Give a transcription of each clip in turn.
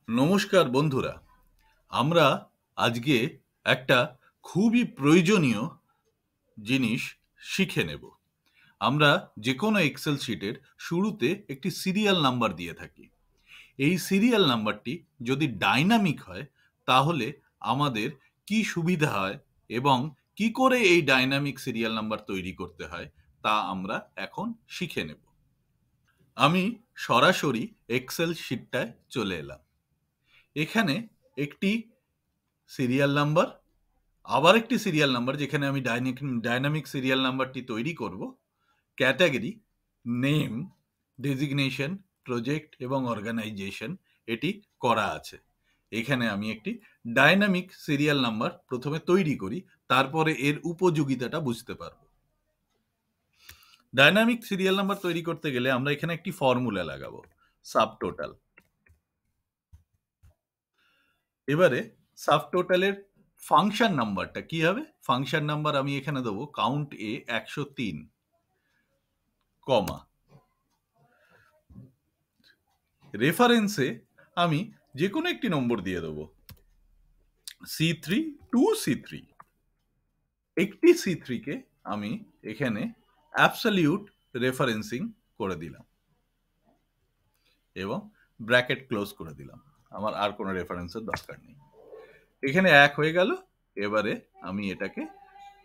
নমস্কার বন্ধুরা, আমরা আজকে একটা খুবই প্রয়োজনীয় জিনিস শিখে নেব। আমরা যে কোনো এক্সেল শিটের শুরুতে একটি সিরিয়াল নাম্বার দিয়ে থাকি। এই সিরিয়াল নাম্বারটি যদি ডাইনামিক হয় তাহলে আমাদের কি সুবিধা হয় এবং কি করে এই ডাইনামিক সিরিয়াল নাম্বার তৈরি করতে হয় তা আমরা এখন শিখে নেব। আমি সরাসরি এক্সেল শিটটায় চলে এলাম। এখানে একটি সিরিয়াল নাম্বার, আবার একটি সিরিয়াল নাম্বার যেখানে আমি ডাইনামিক সিরিয়াল নাম্বারটি তৈরি করব, ক্যাটাগরি, নেম, ডেজিগনেশন, প্রজেক্ট এবং অর্গানাইজেশন এটি করা আছে। এখানে আমি একটি ডাইনামিক সিরিয়াল নাম্বার প্রথমে তৈরি করি, তারপরে এর উপযোগিতাটা বুঝতে পারব। ডাইনামিক সিরিয়াল নাম্বার তৈরি করতে গেলে আমরা এখানে একটি ফর্মুলা লাগাবো, সাবটোটাল। এবারে সাবটোটালের ফাংশন নাম্বারটা কি হবে? ফাংশন নাম্বার আমি এখানে দেবো কাউন্ট এ 103, কমা। রেফারেন্সে আমি যে কোনো একটি নম্বর দিয়ে দেবো, C3 টু C3। একটি C3 কে আমি এখানে অ্যাবসলিউট রেফারেন্সিং করে দিলাম এবং ব্র্যাকেট ক্লোজ করে দিলাম। আমার আর কোনো রেফারেন্সের দরকার নেই। এখানে 1 হয়ে গেল। এবারে আমি এটাকে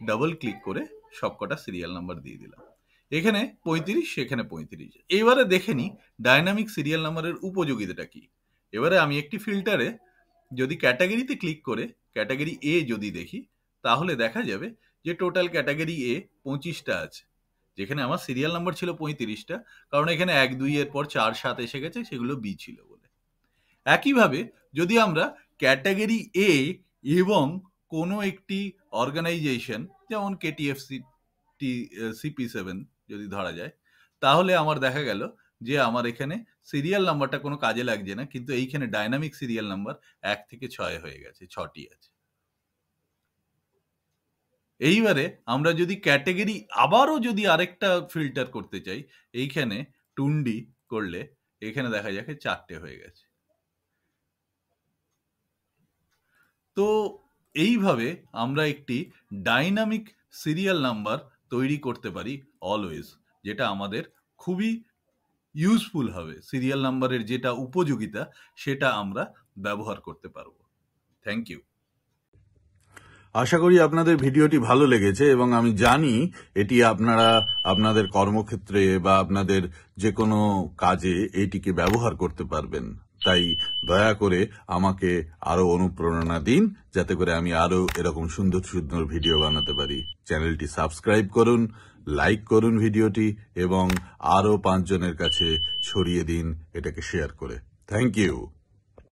ডাবল ক্লিক করে সবকটা সিরিয়াল নাম্বার দিয়ে দিলাম। এখানে 35, সেখানে 35। এবারে দেখে নিই ডাইনামিক সিরিয়াল নাম্বারের উপযোগিতাটা কি। এবারে আমি একটি ফিল্টারে যদি ক্যাটাগরিতে ক্লিক করে ক্যাটাগরি এ যদি দেখি, তাহলে দেখা যাবে যে টোটাল ক্যাটাগরি এ 25টা আছে, যেখানে আমার সিরিয়াল নাম্বার ছিল 35টা, কারণ এখানে 1, 2 এর পর 4, 7 এসে গেছে, সেগুলো বি ছিল বলে। একইভাবে যদি আমরা ক্যাটাগরি এ এবং কোনো একটি অর্গানাইজেশন যেমন KTFC CP7 যদি ধরা যায়, তাহলে আমার দেখা গেল যে আমার এখানে সিরিয়াল নাম্বারটা কোনো কাজে লাগছে না, কিন্তু এইখানে ডাইনামিক সিরিয়াল নাম্বার 1 থেকে 6 হয়ে গেছে, 6টি আছে। এইবারে আমরা যদি ক্যাটাগরি আবারও যদি আরেকটা ফিল্টার করতে চাই, এইখানে টুন্ডি করলে এখানে দেখা যাচ্ছে 4টে হয়ে গেছে। তো এইভাবে আমরা একটি ডাইনামিক সিরিয়াল নাম্বার তৈরি করতে পারি অলওয়েজ, যেটা আমাদের খুবই ইউজফুল হবে। সিরিয়াল নাম্বারের যেটা উপযোগিতা সেটা আমরা ব্যবহার করতে পারবো। Thank you. আশা করি আপনাদের ভিডিওটি ভালো লেগেছে এবং আমি জানি এটি আপনারা আপনাদের কর্মক্ষেত্রে বা আপনাদের যে কোনো কাজে এটিকে ব্যবহার করতে পারবেন। তাই দয়া করে আমাকে আরো অনুপ্রেরণা দিন, যাতে করে আমি আরো এরকম সুন্দর সুন্দর ভিডিও বানাতে পারি। চ্যানেলটি সাবস্ক্রাইব করুন, লাইক করুন ভিডিওটি এবং আরো 5 জনের কাছে ছড়িয়ে দিন এটাকে শেয়ার করে। Thank you.